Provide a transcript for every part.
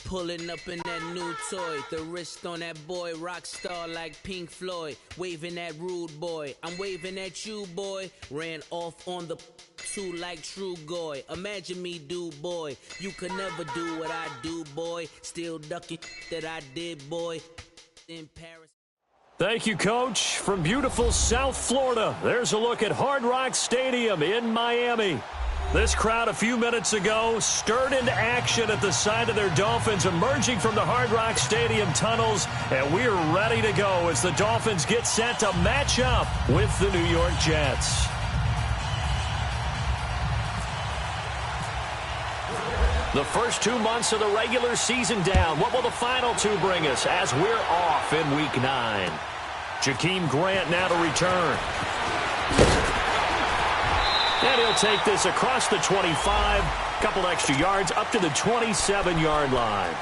Pulling up in that new toy, the wrist on that boy, rock star like Pink Floyd, waving at rude boy, I'm waving at you boy, ran off on the two like true goy, imagine me do boy, you could never do what I do boy, still ducking that I did boy, in Paris. Thank you, Coach. From beautiful South Florida, there's a look at Hard Rock Stadium in Miami. This crowd a few minutes ago stirred into action at the side of their Dolphins emerging from the Hard Rock Stadium tunnels, and we're ready to go as the Dolphins get set to match up with the New York Jets. The first 2 months of the regular season down. What will the final two bring us as we're off in Week 9? Jakeem Grant now to return. And he'll take this across the 25, couple extra yards up to the 27-yard line.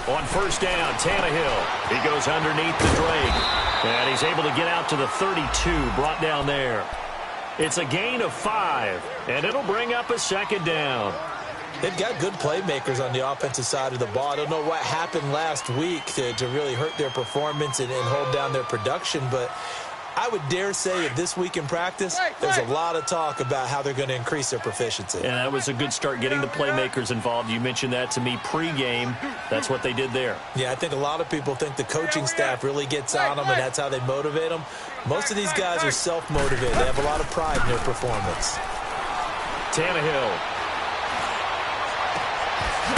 On first down, Tannehill. He goes underneath the Drake. And he's able to get out to the 32, brought down there. It's a gain of 5, and it'll bring up a second down. They've got good playmakers on the offensive side of the ball. I don't know what happened last week to really hurt their performance and hold down their production, but I would dare say that this week in practice, there's a lot of talk about how they're going to increase their proficiency. And that was a good start getting the playmakers involved. You mentioned that to me pregame. That's what they did there. Yeah, I think a lot of people think the coaching staff really gets on them, and that's how they motivate them. Most of these guys are self-motivated. They have a lot of pride in their performance. Tannehill.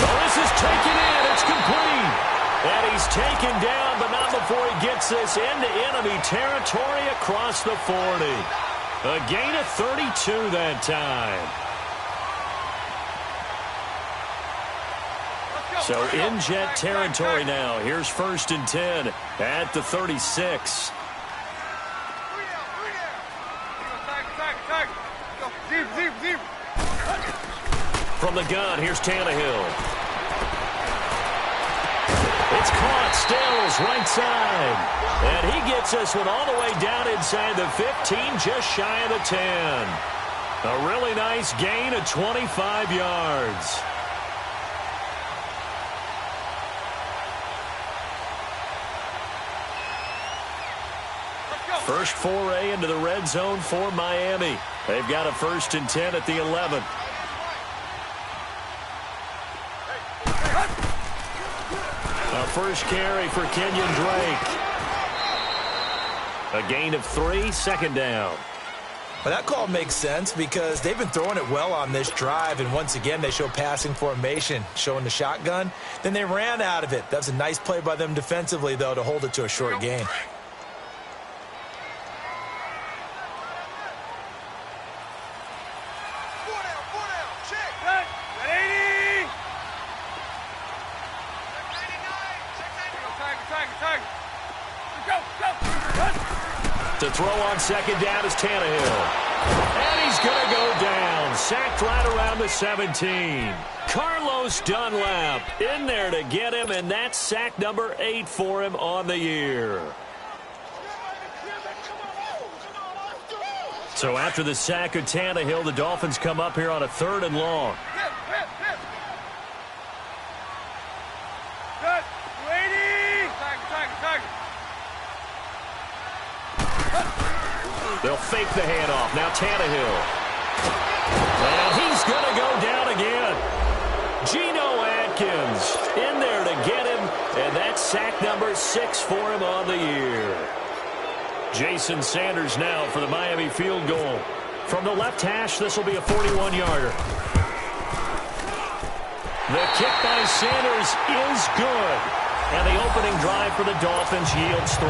Oh, this is taken in. It's complete. And he's taken down, but not before he gets this into enemy territory across the 40. A gain of 32 that time. So in Jet territory now. Here's 1st and 10 at the 36. From the gun, here's Tannehill. It's caught, Stills, right side. And he gets this one all the way down inside the 15, just shy of the 10. A really nice gain of 25 yards. First foray into the red zone for Miami. They've got a 1st and 10 at the 11. First carry for Kenyon Drake. A gain of 3, second down. Well, that call makes sense because they've been throwing it well on this drive, and once again they show passing formation, showing the shotgun. Then they ran out of it. That was a nice play by them defensively, though, to hold it to a short gain. To throw on second down is Tannehill. And he's going to go down. Sacked right around the 17. Carlos Dunlap in there to get him, and that's sack number 8 for him on the year. So after the sack of Tannehill, the Dolphins come up here on a 3rd and long. They'll fake the handoff. Now Tannehill. And he's going to go down again. Geno Atkins in there to get him. And that's sack number 6 for him on the year. Jason Sanders now for the Miami field goal. From the left hash, this will be a 41-yarder. The kick by Sanders is good. And the opening drive for the Dolphins yields 3.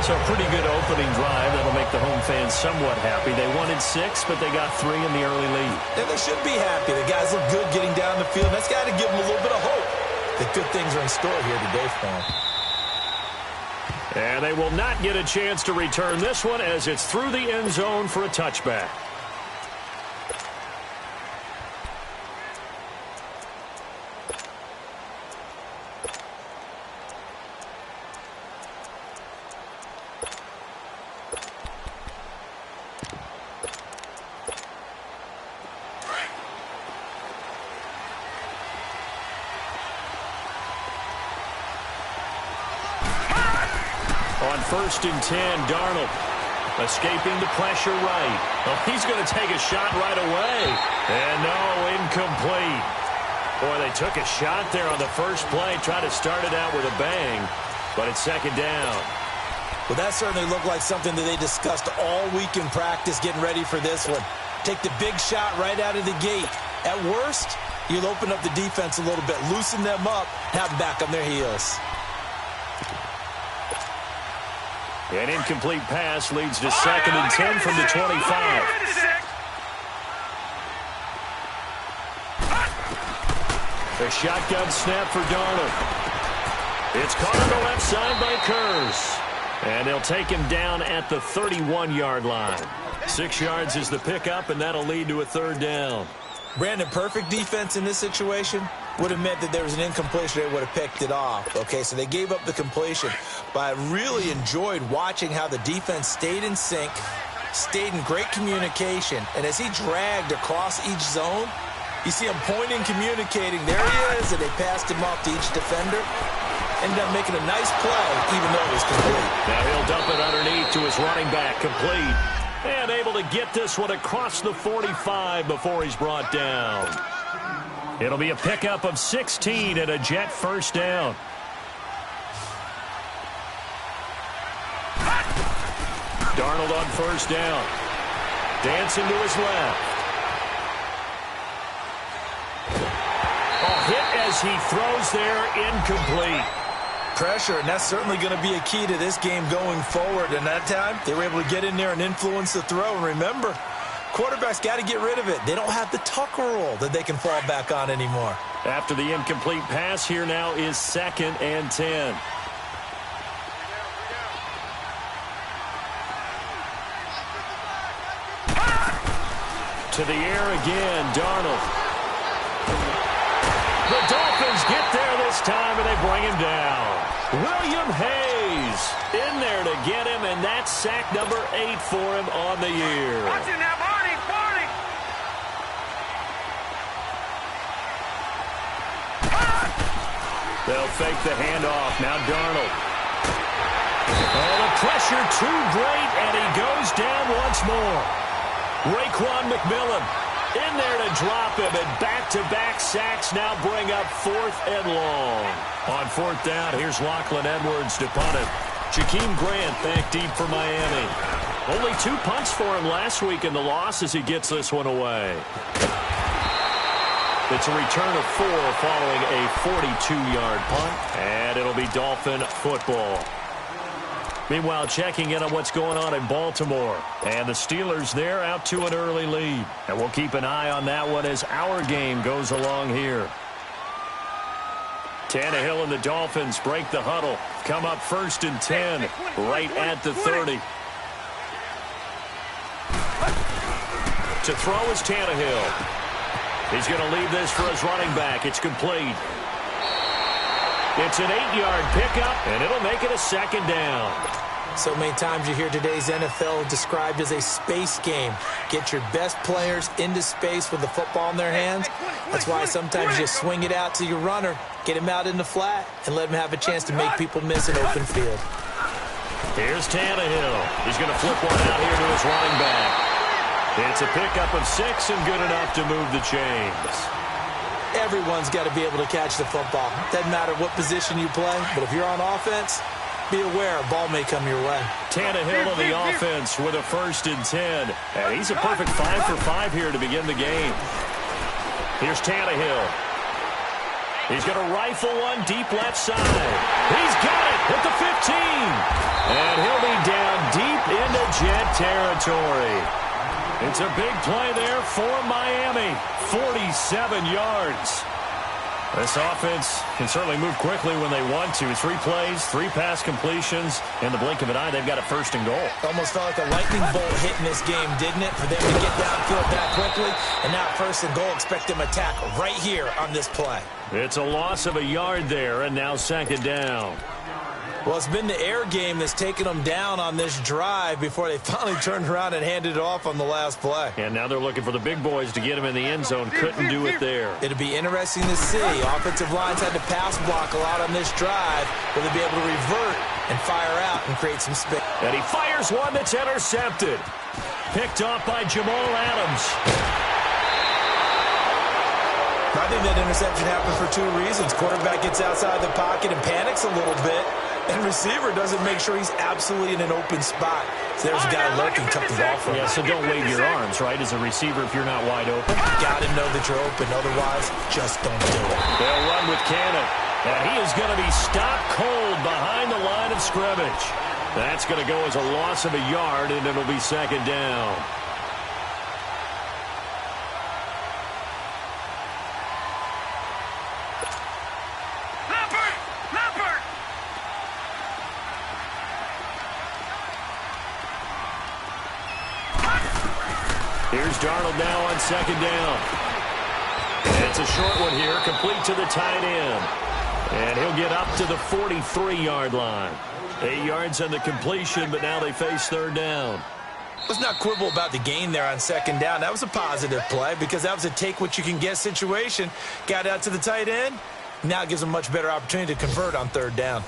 So a pretty good opening drive. That'll make the home fans somewhat happy. They wanted 6, but they got 3 in the early lead. And they should be happy. The guys look good getting down the field. That's got to give them a little bit of hope that good things are in store here today for them. And they will not get a chance to return this one as it's through the end zone for a touchback. On 1st and 10, Darnold escaping the pressure right. Oh, he's going to take a shot right away. And no, incomplete. Boy, they took a shot there on the first play, tried to start it out with a bang, but it's 2nd down. Well, that certainly looked like something that they discussed all week in practice getting ready for this one. Take the big shot right out of the gate. At worst, you'll open up the defense a little bit, loosen them up, have them back on their heels. An incomplete pass leads to 2nd and 10 from the 25. The shotgun snap for Darnold. It's caught on the left side by Kurz. And they'll take him down at the 31-yard line. 6 yards is the pickup, and that'll lead to a 3rd down. Brandon, perfect defense in this situation would have meant that there was an incompletion. They would have picked it off. Okay, so they gave up the completion. But I really enjoyed watching how the defense stayed in sync, stayed in great communication. And as he dragged across each zone, you see him pointing, communicating. There he is, and they passed him off to each defender. Ended up making a nice play, even though it was complete. Now he'll dump it underneath to his running back, complete. And able to get this one across the 45 before he's brought down. It'll be a pickup of 16 and a Jet 1st down. Darnold on 1st down. Dancing to his left. Hit as he throws there, incomplete. Pressure, and that's certainly going to be a key to this game going forward. And that time, they were able to get in there and influence the throw. And remember, quarterbacks got to get rid of it. They don't have the Tucker rule that they can fall back on anymore. After the incomplete pass, here now is 2nd and 10. To the air again, Darnold. The Dolphins get there this time, and they bring him down. William Hayes in there to get him, and that's sack number 8 for him on the year. Watch it now, Barney, Barney. They'll fake the handoff. Now Darnold. Oh, the pressure too great, and he goes down once more. Raekwon McMillan in there to drop him, and back-to-back sacks now bring up 4th and long. On 4th down, here's Lachlan Edwards to punt it. Jakeem Grant back deep for Miami. Only 2 punts for him last week in the loss as he gets this one away. It's a return of 4 following a 42-yard punt, and it'll be Dolphin football. Meanwhile, checking in on what's going on in Baltimore. And the Steelers there out to an early lead. And we'll keep an eye on that one as our game goes along here. Tannehill and the Dolphins break the huddle. Come up 1st and 10, right at the 30. To throw is Tannehill. He's going to leave this for his running back. It's complete. It's an 8-yard pickup, and it'll make it a 2nd down. So many times you hear today's NFL described as a space game. Get your best players into space with the football in their hands. That's why sometimes you swing it out to your runner, get him out in the flat, and let him have a chance to make people miss an open field. Here's Tannehill. He's going to flip one out here to his running back. It's a pickup of 6 and good enough to move the chains. Everyone's got to be able to catch the football. Doesn't matter what position you play, but if you're on offense, be aware a ball may come your way. Tannehill on the offense with a 1st and 10. And he's a perfect 5 for 5 here to begin the game. Here's Tannehill. He's going to rifle one deep left side. He's got it at the 15. And he'll be down deep into Jet territory. It's a big play there for Miami. 47 yards. This offense can certainly move quickly when they want to. 3 plays, 3 pass completions. In the blink of an eye, they've got a 1st and goal. Almost felt like a lightning bolt hit in this game, didn't it? For them to get downfield that quickly. And now 1st and goal, expect them to attack right here on this play. It's a loss of a yard there, and now 2nd down. Well, it's been the air game that's taken them down on this drive before they finally turned around and handed it off on the last play. And now they're looking for the big boys to get him in the end zone. Couldn't do it there. It'll be interesting to see. Offensive lines had to pass block a lot on this drive. Will they be able to revert and fire out and create some space? And he fires one that's intercepted. Picked off by Jamal Adams. I think that interception happened for 2 reasons. Quarterback gets outside the pocket and panics a little bit. And receiver doesn't make sure he's absolutely in an open spot. So there's a guy lurking, took the ball from him. Yeah, so don't wave your arms, right, as a receiver if you're not wide open. Got to know that you're open. Otherwise, just don't do it. They'll run with Cannon. And he is going to be stopped cold behind the line of scrimmage. That's going to go as a loss of a yard, and it'll be 2nd down. Here's Darnold now on 2nd down. And it's a short one here, complete to the tight end. And he'll get up to the 43-yard line. 8 yards on the completion, but now they face 3rd down. Let's not quibble about the gain there on 2nd down. That was a positive play because that was a take-what-you-can-get situation. Got out to the tight end. Now it gives them a much better opportunity to convert on 3rd down.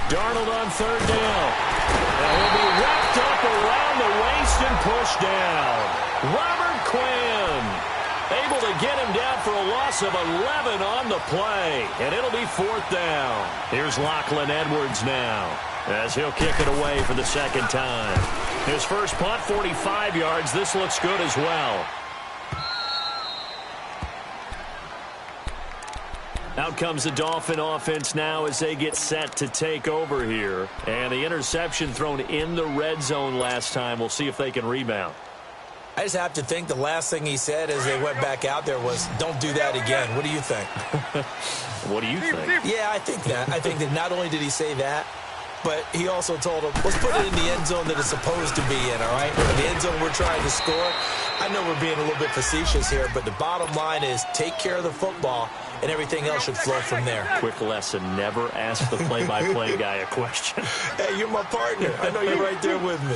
Darnold on 3rd down. And he'll be wrapped up around the waist and pushed down. Robert Quinn able to get him down for a loss of 11 on the play. And it'll be 4th down. Here's Lachlan Edwards now as he'll kick it away for the 2nd time. His first punt, 45 yards. This looks good as well. Out comes the Dolphin offense now as they get set to take over here. And the interception thrown in the red zone last time. We'll see if they can rebound. I just have to think the last thing he said as they went back out there was, don't do that again. What do you think? What do you think? Yeah, I think that. I think that not only did he say that, but he also told him, let's put it in the end zone that it's supposed to be in, all right? The end zone we're trying to score. I know we're being a little bit facetious here, but the bottom line is take care of the football, and everything else should flow from there. Quick lesson, never ask the play-by-play guy a question. Hey, you're my partner. I know you're right there with me.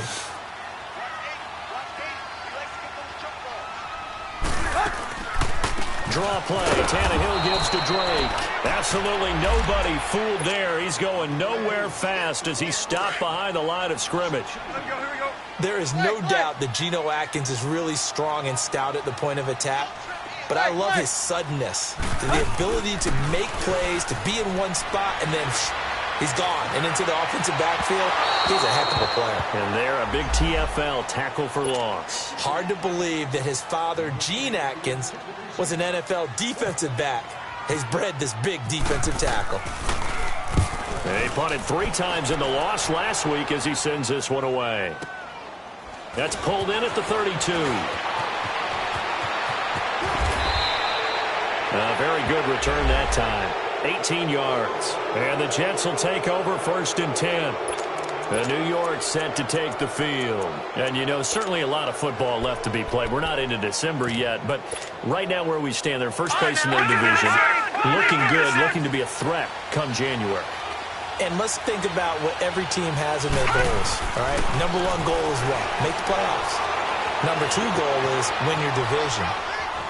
Draw play. Tannehill gives to Drake. Absolutely nobody fooled there. He's going nowhere fast as he's stopped behind the line of scrimmage. There is no doubt that Geno Atkins is really strong and stout at the point of attack. But I love his suddenness, the ability to make plays, to be in one spot, and then he's gone. And into the offensive backfield, he's a heck of a player. And there, a big TFL, tackle for loss. Hard to believe that his father, Gene Atkins, was an NFL defensive back. He's bred this big defensive tackle. He punted 3 times in the loss last week as he sends this one away. That's pulled in at the 32. A very good return that time. 18 yards. And the Jets will take over 1st and 10. The New York set to take the field. And, you know, certainly a lot of football left to be played. We're not into December yet, but right now where we stand, they're first place in their division. Looking good, looking to be a threat come January. And let's think about what every team has in their goals, all right? Number 1 goal is what? Make the playoffs. Number 2 goal is win your division.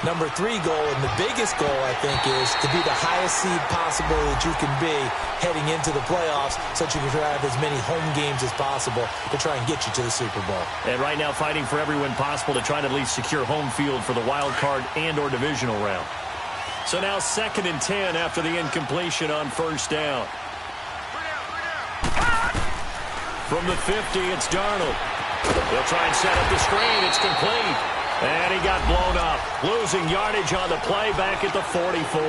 Number 3 goal, and the biggest goal, I think, is to be the highest seed possible that you can be heading into the playoffs so that you can have as many home games as possible to try and get you to the Super Bowl. And right now fighting for every win possible to try to at least secure home field for the wild card and or divisional round. So now 2nd and 10 after the incompletion on first down. From the 50, it's Darnold. They'll try and set up the screen. It's complete. And he got blown up. Losing yardage on the play back at the 44.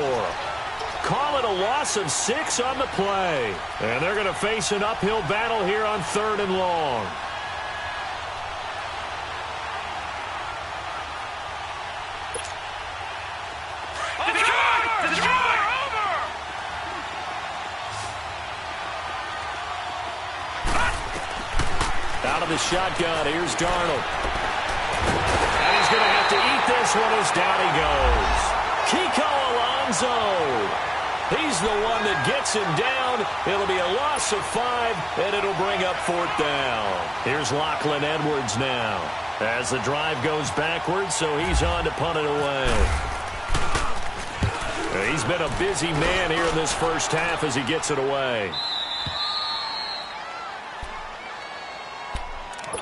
Call it a loss of 6 on the play. And they're going to face an uphill battle here on 3rd and long. Out of the shotgun, here's Darnold. And he's going to have to eat this one as down he goes. Kiko Alonso. He's the one that gets him down. It'll be a loss of 5, and it'll bring up 4th down. Here's Lachlan Edwards now. As the drive goes backwards, so he's on to punt it away. He's been a busy man here in this first half as he gets it away.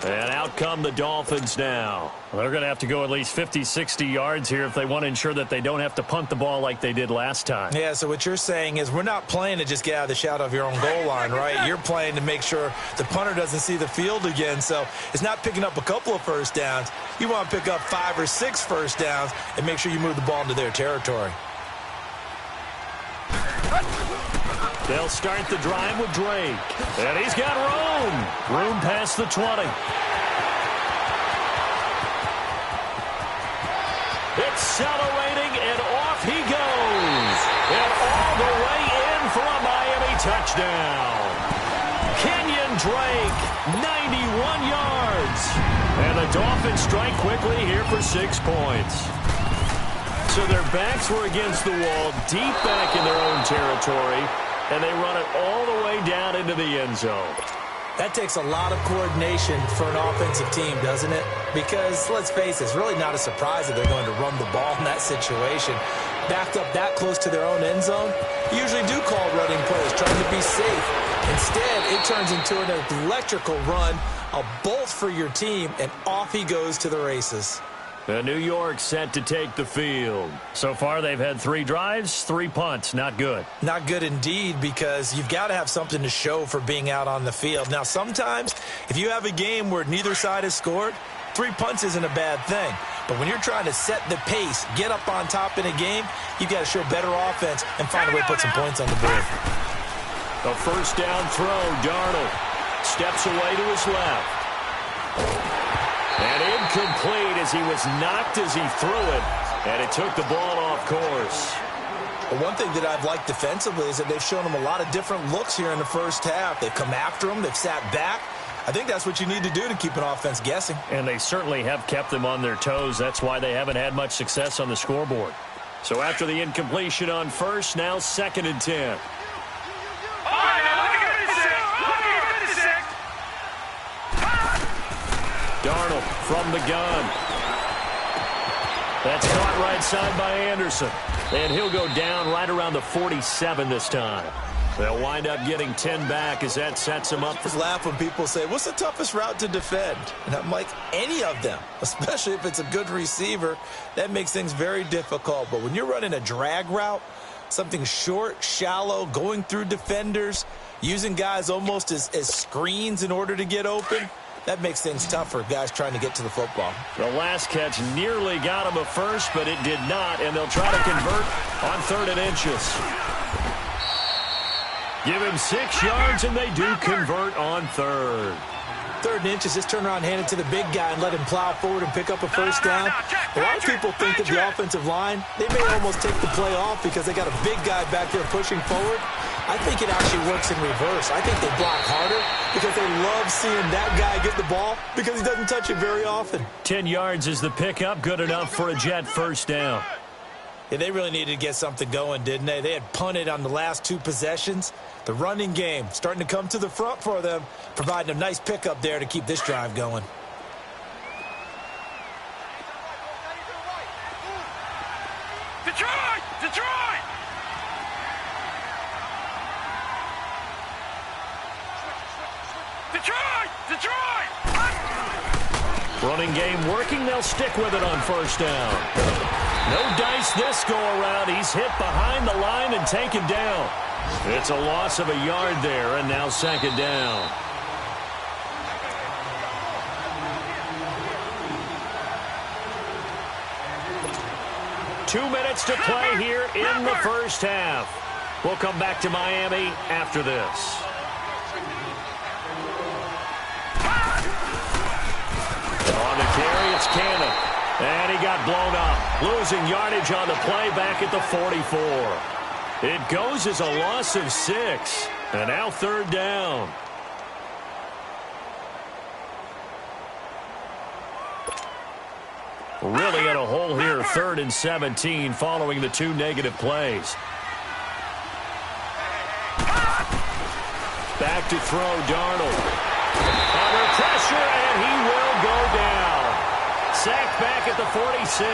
And out come the Dolphins now. Well, they're going to have to go at least 50, 60 yards here if they want to ensure that they don't have to punt the ball like they did last time. Yeah, so what you're saying is we're not playing to just get out of the shadow of your own goal line, right? You're playing to make sure the punter doesn't see the field again. So it's not picking up a couple of first downs. You want to pick up 5 or 6 first downs and make sure you move the ball into their territory. They'll start the drive with Drake. And he's got room. Room past the 20. Accelerating, and off he goes. And all the way in for a Miami touchdown. Kenyon Drake, 91 yards. And the Dolphins strike quickly here for 6 points. So their backs were against the wall, deep back in their own territory. And they run it all the way down into the end zone. That takes a lot of coordination for an offensive team, doesn't it? Because, let's face it, it's really not a surprise that they're going to run the ball in that situation. Backed up that close to their own end zone, you usually do call running plays, trying to be safe. Instead, it turns into an electrical run, a bolt for your team, and off he goes to the races. New York set to take the field. So far, they've had 3 drives, 3 punts. Not good. Not good indeed, because you've got to have something to show for being out on the field. Now, sometimes, if you have a game where neither side has scored, 3 punts isn't a bad thing. But when you're trying to set the pace, get up on top in a game, you've got to show better offense and find a way to put some points on the board. A first down throw, Darnold steps away to his left. And incomplete as he was knocked as he threw it. And it took the ball off course. Well, one thing that I've liked defensively is that they've shown him a lot of different looks here in the first half. They've come after him. They've sat back. I think that's what you need to do to keep an offense guessing. And they certainly have kept them on their toes. That's why they haven't had much success on the scoreboard. So after the incompletion on first, now 2nd and 10. Darnold from the gun. That's caught right side by Anderson. And he'll go down right around the 47 this time. They'll wind up getting 10 back as that sets them up. I just laugh when people say, what's the toughest route to defend? And I'm like, any of them, especially if it's a good receiver. That makes things very difficult. But when you're running a drag route, something short, shallow, going through defenders, using guys almost as screens in order to get open, that makes things tough for guys trying to get to the football. The last catch nearly got him a first, but it did not, and they'll try to convert on 3rd and inches. Give him 6 yards, and they do convert on 3rd. 3rd and inches, just turn around, hand it to the big guy, and let him plow forward and pick up a first down. A lot of people think that the offensive line, they may almost take the play off because they got a big guy back there pushing forward. I think it actually works in reverse. I think they block harder because they love seeing that guy get the ball because he doesn't touch it very often. 10 yards is the pickup, good enough for a Jet first down. Yeah, they really needed to get something going, didn't they? They had punted on the last 2 possessions. The running game starting to come to the front for them, providing a nice pickup there to keep this drive going. Detroit! Detroit! Detroit! Detroit! Running game working. They'll stick with it on first down. No dice this go-around. He's hit behind the line and taken down. It's a loss of a yard there, and now second down. Two minutes to play here in the first half. We'll come back to Miami after this. On the carry, it's Cannon. And he got blown up. Losing yardage on the play back at the 44. It goes as a loss of 6. And now third down. Really in a hole here, 3rd and 17 following the 2 negative plays. Back to throw, Darnold. Under pressure, and he will go down. Sacked back at the 46.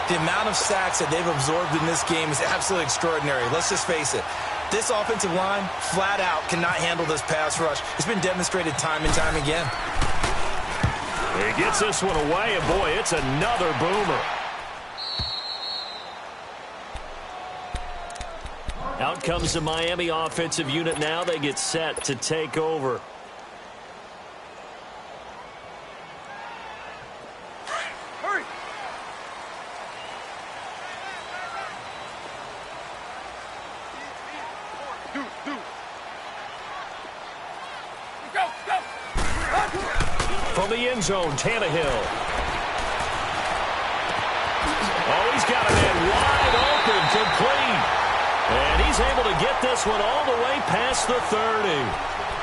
The amount of sacks that they've absorbed in this game is absolutely extraordinary. Let's just face it. This offensive line, flat out, cannot handle this pass rush. It's been demonstrated time and time again. He gets this one away, and boy, it's another boomer. Out comes the Miami offensive unit now. They get set to take over. Hurry! Go! Go! From the end zone, Tannehill. Oh, he's got a man wide open, complete. And he's able to get this one all the way past the 30.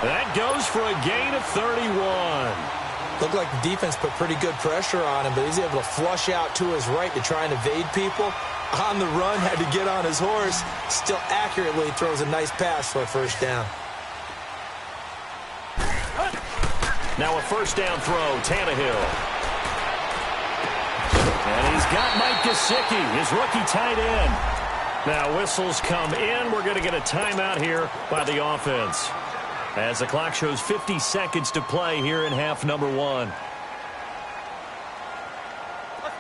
That goes for a gain of 31. Looked like the defense put pretty good pressure on him, but he's able to flush out to his right to try and evade people. On the run, had to get on his horse. Still accurately throws a nice pass for a first down. Now a first down throw, Tannehill. And he's got Mike Gesicki, his rookie tight end. Now whistles come in. We're going to get a timeout here by the offense. As the clock shows 50 seconds to play here in half number 1.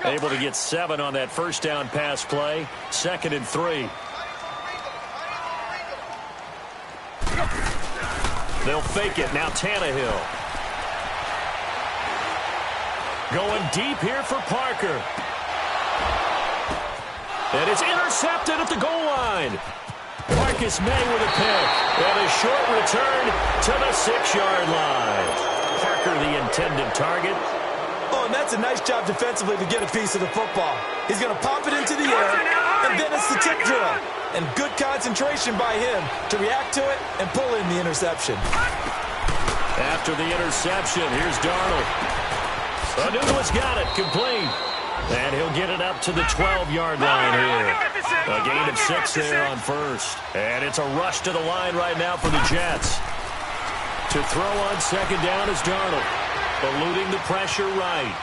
Able to get 7 on that first down pass play. 2nd and 3. They'll fake it. Now Tannehill. Going deep here for Parker. And it's intercepted at the goal line. Marcus May with a pick. And a short return to the 6-yard line. Parker the intended target. Oh, and that's a nice job defensively to get a piece of the football. He's going to pop it into the air, and then it's the tip drill. And good concentration by him to react to it and pull in the interception. After the interception, here's Darnold. Anunua's got it, complete. And he'll get it up to the 12-yard line here. A gain of 6 there on first. And it's a rush to the line right now for the Jets. To throw on second down is Darnold. Eluding the pressure right.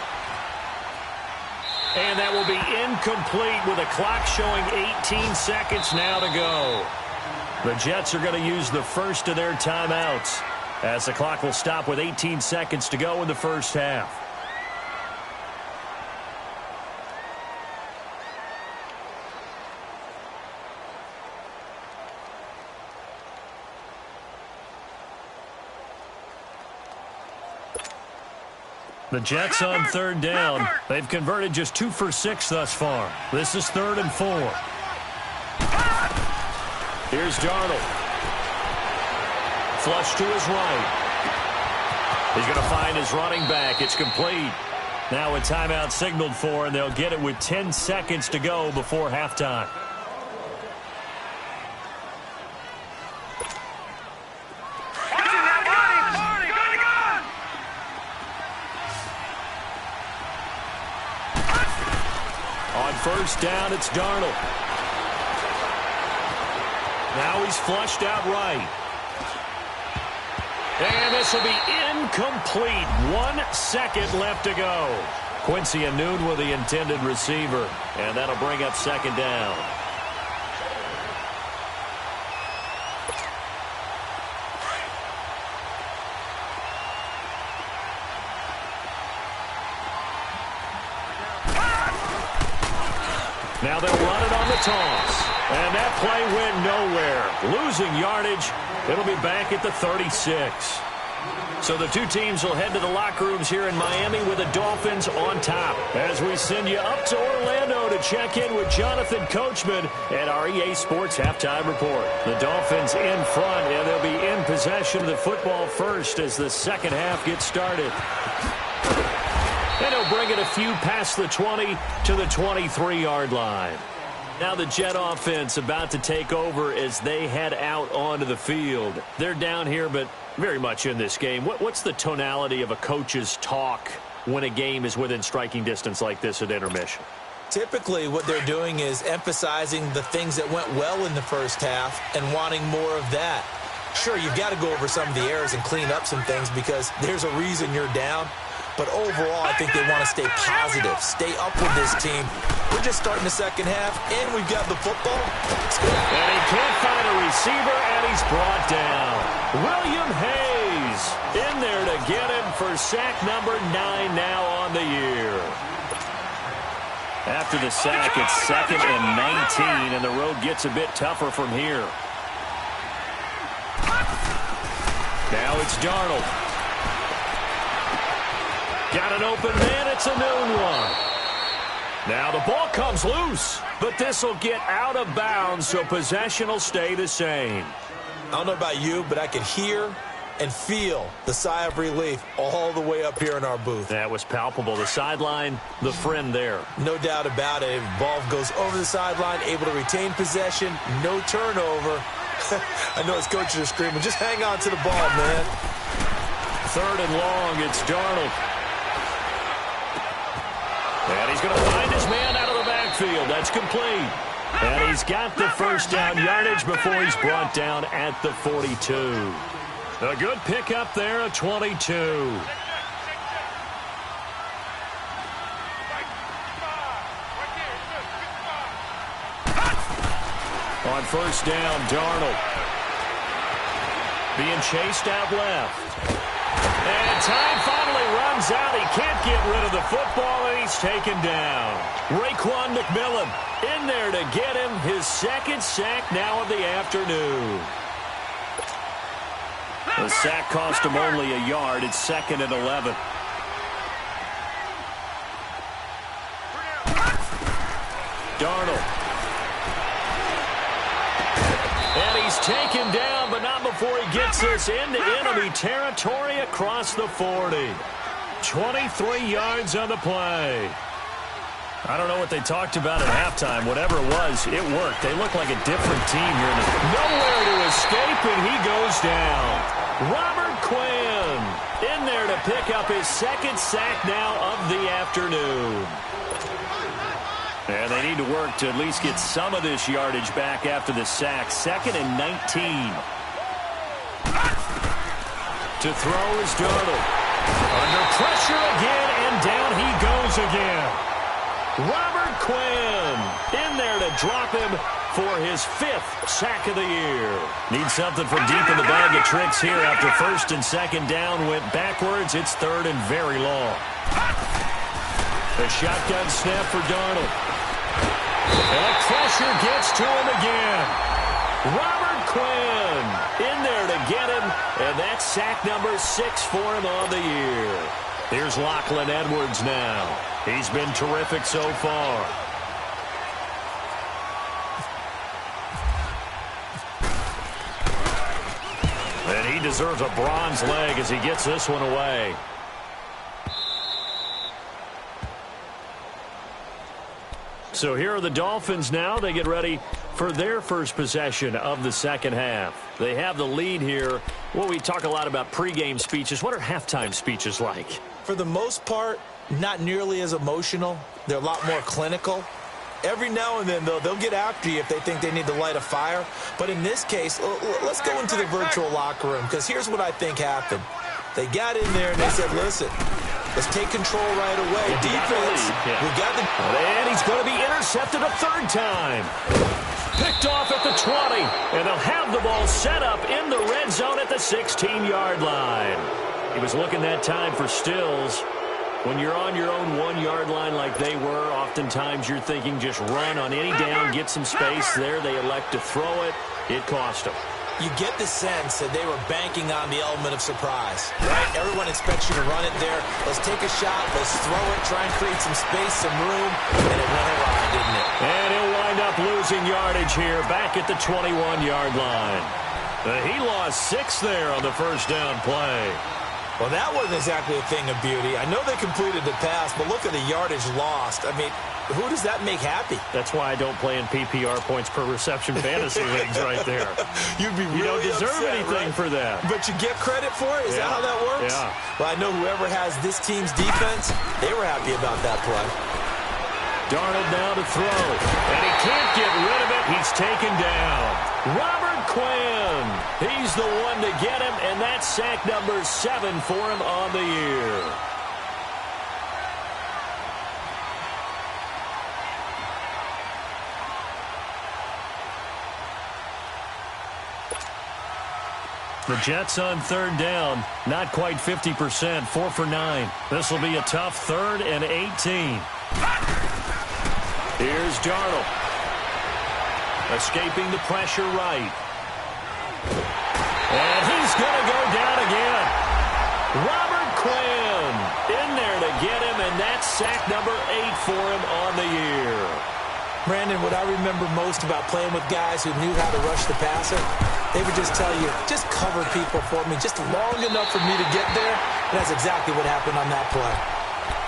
And that will be incomplete with a clock showing 18 seconds now to go. The Jets are going to use the first of their timeouts as the clock will stop with 18 seconds to go in the first half. The Jets on third down. They've converted just 2 for 6 thus far. This is 3rd and 4. Here's Darnold. Flush to his right. He's going to find his running back. It's complete. Now a timeout signaled for, and they'll get it with 10 seconds to go before halftime. First down, it's Darnold. Now he's flushed out right. And this will be incomplete. 1 second left to go. Quincy and Noon with the intended receiver, and that'll bring up second down. Now they'll run it on the toss. And that play went nowhere. Losing yardage. It'll be back at the 36. So the two teams will head to the locker rooms here in Miami with the Dolphins on top. As we send you up to Orlando to check in with Jonathan Coachman at our EA Sports Halftime Report. The Dolphins in front, and they'll be in possession of the football first as the second half gets started. And he'll bring it a few past the 20 to the 23-yard line. Now the Jet offense about to take over as they head out onto the field. They're down here, but very much in this game. What's the tonality of a coach's talk when a game is within striking distance like this at intermission? Typically, what they're doing is emphasizing the things that went well in the first half and wanting more of that. Sure, you've got to go over some of the errors and clean up some things because there's a reason you're down. But overall, I think they want to stay positive, stay up with this team. We're just starting the second half, and we've got the football. Let's go. And he can't find a receiver, and he's brought down. William Hayes in there to get him for sack number 9 now on the year. After the sack, it's 2nd and 19, and the road gets a bit tougher from here. Now it's Darnold. Got an open man. It's a Noon one. Now the ball comes loose, but this will get out of bounds, so possession will stay the same. I don't know about you, but I could hear and feel the sigh of relief all the way up here in our booth. That was palpable. The sideline, the friend there. No doubt about it. Ball goes over the sideline, able to retain possession, no turnover. I know his coaches are screaming, just hang on to the ball, man. 3rd and long, it's Darnold. And he's going to find his man out of the backfield. That's complete. And he's got the first down yardage before he's brought down at the 42. A good pickup there at 22. On first down, Darnold. Being chased out left. And time finally runs out. He can't get rid of the football, and he's taken down. Raekwon McMillan in there to get him his 2nd sack now of the afternoon. The sack cost him only a yard. It's 2nd and 11. Darnold. And he's taken down, but not before he gets us into enemy territory across the 40. 23 yards on the play. I don't know what they talked about at halftime. Whatever it was, it worked. They look like a different team here. Nowhere to escape, and he goes down. Robert Quinn in there to pick up his 2nd sack now of the afternoon. And they need to work to at least get some of this yardage back after the sack. 2nd and 19. To throw is Darnold. Under pressure again, and down he goes again. Robert Quinn in there to drop him for his 5th sack of the year. Needs something from deep in the bag of tricks here after 1st and 2nd down went backwards. It's 3rd and very long. The shotgun snap for Darnold. And the pressure gets to him again. Robert Quinn in there to get him, and that's sack number 6 for him on the year. Here's Lachlan Edwards now. He's been terrific so far. And he deserves a bronze leg as he gets this one away. So here are the Dolphins now. They get ready for their first possession of the second half. They have the lead here. Well, we talk a lot about pregame speeches. What are halftime speeches like? For the most part, not nearly as emotional. They're a lot more clinical. Every now and then, though, they'll get after you if they think they need to light a fire. But in this case, let's go into the virtual locker room, because here's what I think happened. They got in there and they said, listen, Let's take control right away. Defense, we got the... And he's going to be intercepted a third time. Picked off at the 20, and they'll have the ball set up in the red zone at the 16-yard line. He was looking that time for Stills. When you're on your own 1-yard line like they were, oftentimes you're thinking just run on any down, get some space there. They elect to throw it. It cost them. You get the sense that they were banking on the element of surprise, right? Everyone expects you to run it there. Let's take a shot. Let's throw it. Try and create some space, some room. And it went awry, didn't it? And he'll wind up losing yardage here back at the 21-yard line. He lost 6 there on the first down play. Well, that wasn't exactly a thing of beauty. I know they completed the pass, but look at the yardage lost. I mean, who does that make happy? That's why I don't play in PPR points per reception fantasy leagues right there. You'd be really You don't deserve upset, anything right? for that. But you get credit for it? Is that how that works? Yeah. Well, I know whoever has this team's defense, they were happy about that play. Darnold now to throw. And he can't get rid of it. He's taken down. Robert Quinn. He's the one to get him, and that's sack number 7 for him on the year. The Jets on third down, not quite 50%, 4 for 9. This will be a tough 3rd and 18. Here's Darnold. Escaping the pressure right. And he's going to go down again. Robert Quinn in there to get him, and that's sack number 8 for him on the year. Brandon, what I remember most about playing with guys who knew how to rush the passer, they would just tell you, just cover people for me, just long enough for me to get there. And that's exactly what happened on that play.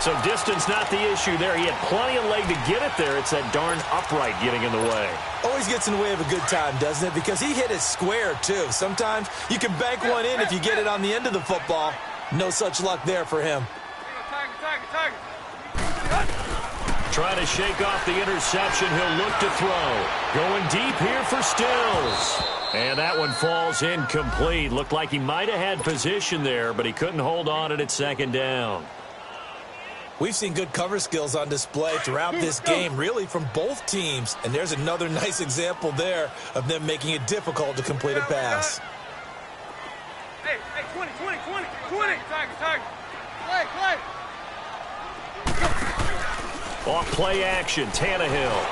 So distance not the issue there. He had plenty of leg to get it there. It's that darn upright getting in the way. Always gets in the way of a good time, doesn't it? Because he hit it square, too. Sometimes you can bank one in if you get it on the end of the football. No such luck there for him. Trying to shake off the interception. He'll look to throw. Going deep here for Stills. And that one falls incomplete. Looked like he might have had position there, but he couldn't hold on it at second down. We've seen good cover skills on display throughout this game, really from both teams. And there's another nice example there of them making it difficult to complete a pass. Hey, 20. Target. Play. Off play action, Tannehill.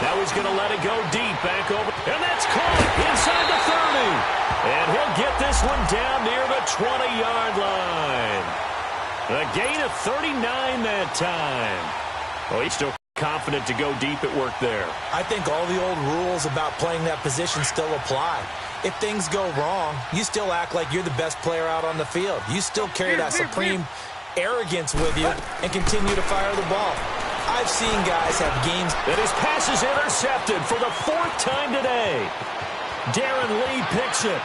Now he's going to let it go deep, back over. And that's caught inside the 30. And he'll get this one down near the 20-yard line. A gain of 39 that time. Oh, he's still confident to go deep at work there. I think all the old rules about playing that position still apply. If things go wrong, you still act like you're the best player out on the field. You still carry that supreme arrogance with you and continue to fire the ball. I've seen guys have games. And his pass is intercepted for the 4th time today. Darren Lee picks it.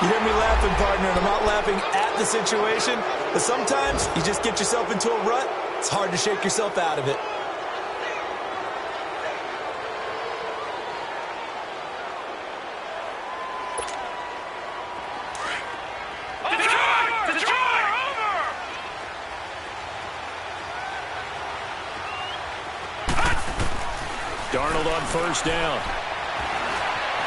You hear me laughing, partner, and I'm not laughing at the situation, but sometimes you just get yourself into a rut. It's hard to shake yourself out of it. Darnold on first down.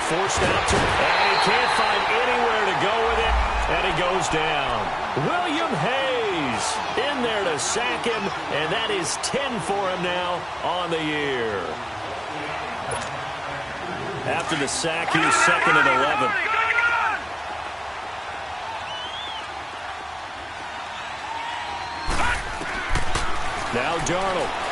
Forced out to, and he can't find anywhere to go with it, and he goes down. William Hayes in there to sack him, and that is 10 for him now on the year. After the sack, he was 2nd and 11. Now Darnold.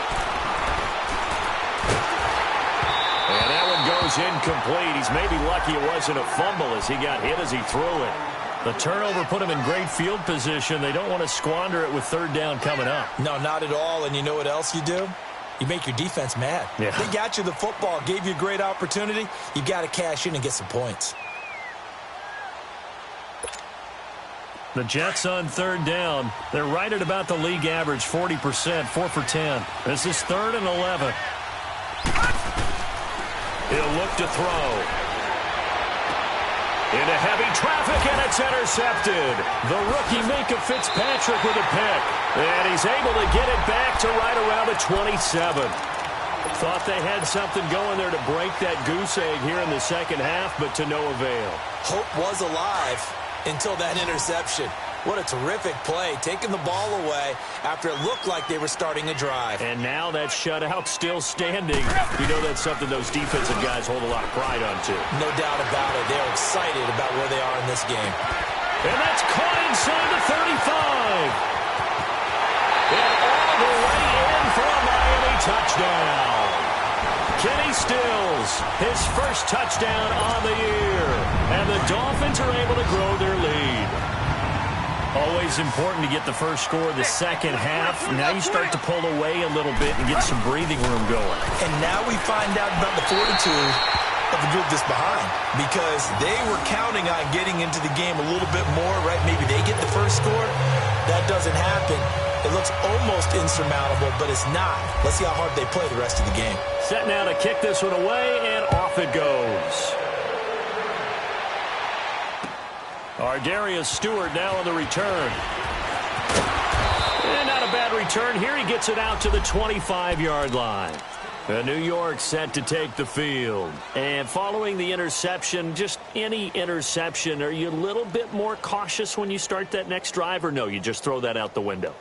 And that one goes incomplete. He's maybe lucky it wasn't a fumble as he got hit as he threw it. The turnover put him in great field position. They don't want to squander it with 3rd down coming up. No, not at all. And you know what else you do? You make your defense mad. Yeah. They got you the football, gave you a great opportunity. You got to cash in and get some points. The Jets on 3rd down. They're right at about the league average, 40%, 4 for 10. This is 3rd and 11. He'll look to throw. Into heavy traffic, and it's intercepted. The rookie Minkah Fitzpatrick with a pick. And he's able to get it back to right around the 27. Thought they had something going there to break that goose egg here in the second half, but to no avail. Hope was alive until that interception. What a terrific play, taking the ball away after it looked like they were starting a drive. And now that shutout still standing. You know that's something those defensive guys hold a lot of pride on, too. No doubt about it. They're excited about where they are in this game. And that's caught inside the 35. And all the way in for a Miami touchdown. Kenny Stills, his first touchdown on the year. And the Dolphins are able to grow their lead. Always important to get the first score of the second half. Now you start to pull away a little bit and get some breathing room going. And now we find out about the fortitude of the group that's behind, because they were counting on getting into the game a little bit more, right? Maybe they get the first score. That doesn't happen. It looks almost insurmountable, but it's not. Let's see how hard they play the rest of the game. Set now to kick this one away, and off it goes. Darius Stewart now on the return. And not a bad return here. He gets it out to the 25-yard line. New York set to take the field. And following the interception, just any interception, are you a little bit more cautious when you start that next drive, or no, you just throw that out the window?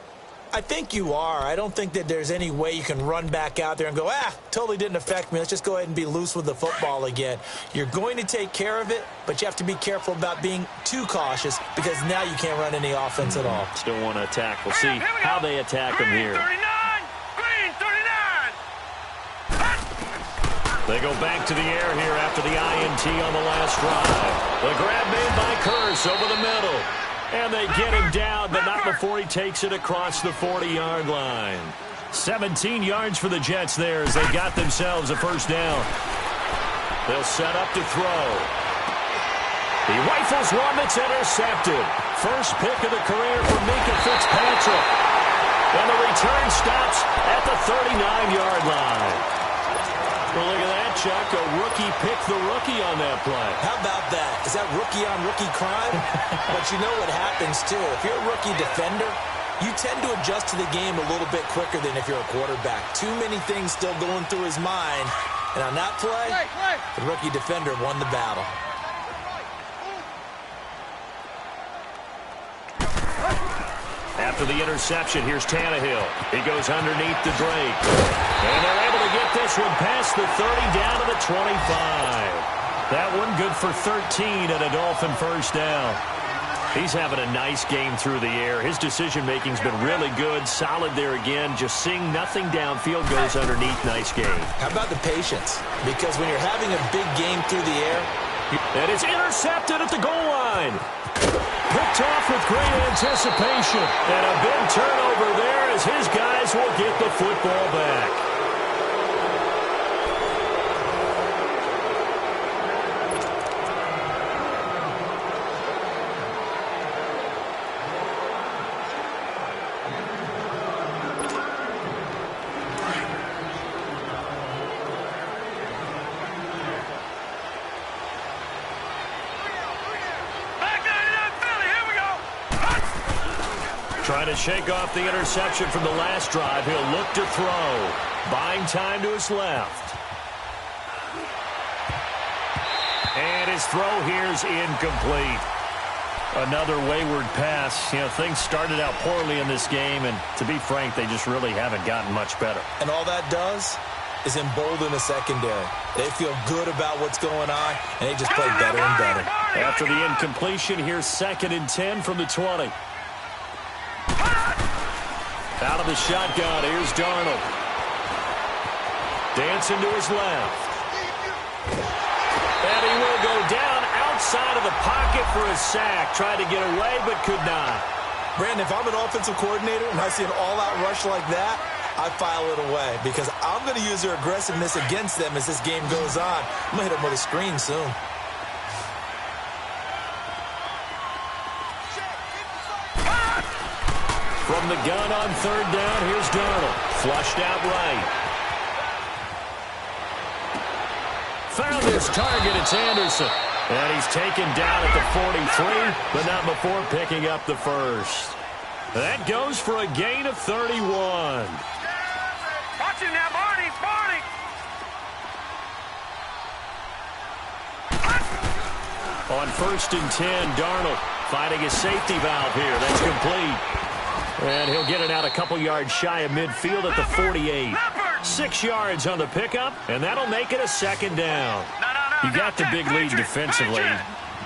I think you are. I don't think that there's any way you can run back out there and go, totally didn't affect me. Let's just go ahead and be loose with the football again. You're going to take care of it, but you have to be careful about being too cautious, because now you can't run any offense at all. Still want to attack. We'll see how they attack them here. Green 39! They go back to the air here after the INT on the last drive. The grab made by Curse over the middle. And they get him down, but not before he takes it across the 40-yard line. 17 yards for the Jets there as they got themselves a first down. They'll set up to throw. He rifles one that's intercepted. First pick of the career for Minkah Fitzpatrick. And the return stops at the 39-yard line. Well, look at that, Chuck. A rookie picked the rookie on that play. How about that? Is that rookie-on-rookie crime? But you know what happens, too. If you're a rookie defender, you tend to adjust to the game a little bit quicker than if you're a quarterback. Too many things still going through his mind. And on that play, the rookie defender won the battle. After the interception, here's Tannehill. He goes underneath the Drake. And they're able to get this one past the 30 down to the 25. That one good for 13 and a Dolphin first down. He's having a nice game through the air. His decision-making's been really good. Solid there again. Just seeing nothing downfield, goes underneath. Nice game. How about the patience? Because when you're having a big game through the air... And it's intercepted at the goal line. Picked off with great anticipation. And a big turnover there as his guys will get the football back. Trying to shake off the interception from the last drive. He'll look to throw. Buying time to his left. And his throw here is incomplete. Another wayward pass. You know, things started out poorly in this game, and to be frank, they just really haven't gotten much better. And all that does is embolden the secondary. They feel good about what's going on, and they just play better and better. After the incompletion, here's 2nd and 10 from the 20. Out of the shotgun, here's Darnold. Dancing to his left. And he will go down outside of the pocket for a sack. Tried to get away, but could not. Brandon, if I'm an offensive coordinator and I see an all-out rush like that, I file it away because I'm going to use their aggressiveness against them as this game goes on. I'm going to hit them with a screen soon. From the gun on 3rd down, here's Darnold. Flushed out right. Found his target, it's Anderson. And he's taken down at the 43, but not before picking up the first. That goes for a gain of 31. Watch him now, Barney. Barney. On 1st and 10, Darnold finding a safety valve here. That's complete. And he'll get it out a couple yards shy of midfield at the 48. 6 yards on the pickup, and that'll make it a second down. You got the big lead defensively.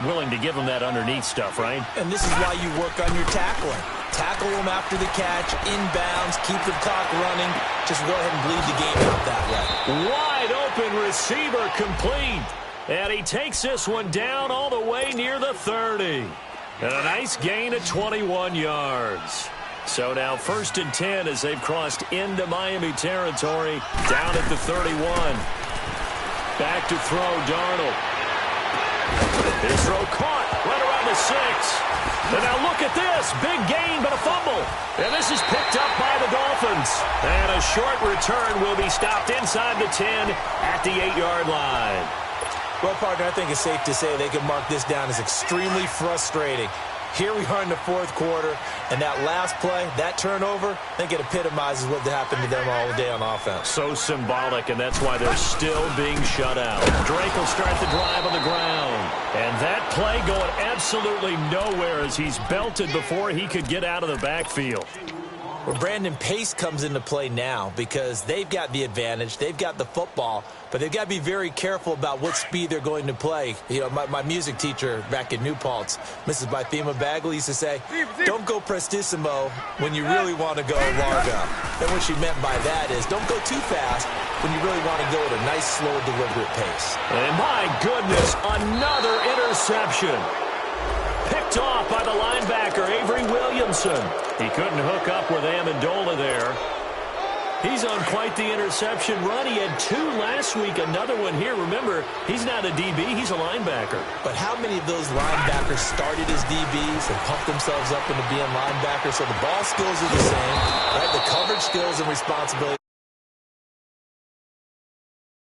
Willing to give him that underneath stuff, right? And this is why you work on your tackling. Tackle him after the catch, inbounds, keep the clock running. Just go ahead and bleed the game out that way. Wide open receiver complete. And he takes this one down all the way near the 30. And a nice gain of 21 yards. So now 1st and 10 as they've crossed into Miami territory, down at the 31. Back to throw, Darnold. His throw caught right around the 6. And now look at this. Big gain, but a fumble. And this is picked up by the Dolphins. And a short return will be stopped inside the 10 at the 8-yard line. Well, partner, I think it's safe to say they can mark this down as extremely frustrating. Here we are in the 4th quarter, and that last play, that turnover, I think it epitomizes what happened to them all day on offense. So symbolic, and that's why they're still being shut out. Drake will start the drive on the ground. And that play going absolutely nowhere as he's belted before he could get out of the backfield. Well, Brandon, pace comes into play now because they've got the advantage. They've got the football, but they've got to be very careful about what speed they're going to play. You know, my music teacher back in New Paltz, Mrs. Bythema Bagley, used to say, don't go prestissimo when you really want to go largo. And what she meant by that is don't go too fast when you really want to go at a nice, slow, deliberate pace. And my goodness, another interception. Picked off by the linebacker, Avery Williamson. He couldn't hook up with Amendola there. He's on quite the interception run. He had 2 last week, another one here. Remember, he's not a DB, he's a linebacker. But how many of those linebackers started as DBs and pumped themselves up into being linebackers? So the ball skills are the same, right? The coverage skills and responsibility.